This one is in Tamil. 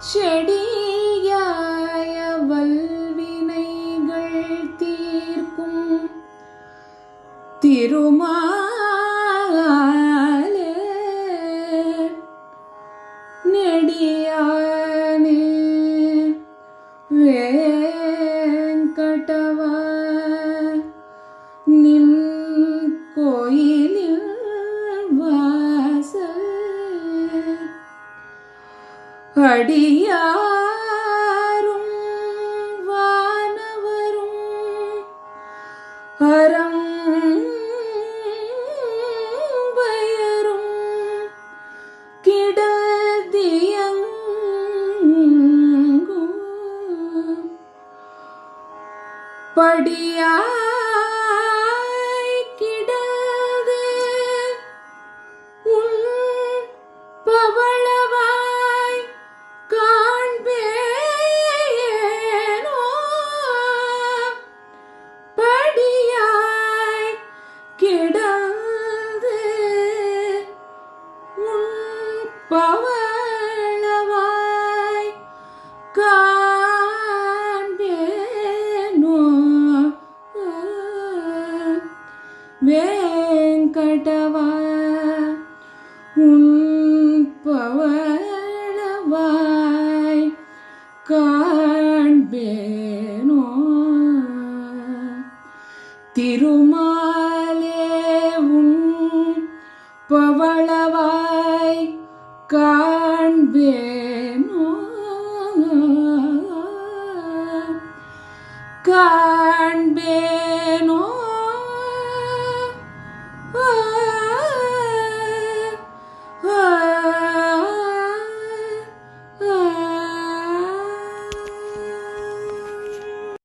செடியாய வல்வினைகள் தீர்க்கும் திருமாலே நெடியானே வேங்கடவா நின் கோயிலில் வாசல் அடியாரும் வானவரும் அறம் பயரும் கிடதியங்கும் படியாய் கிடது உன் பவளவாய் காண்பேனோ படியாய் கிடந்து உன் பவளவாய் காண்பேனோ வேங்கடவா உன் பவளவாய் காண்பேனோ திருமா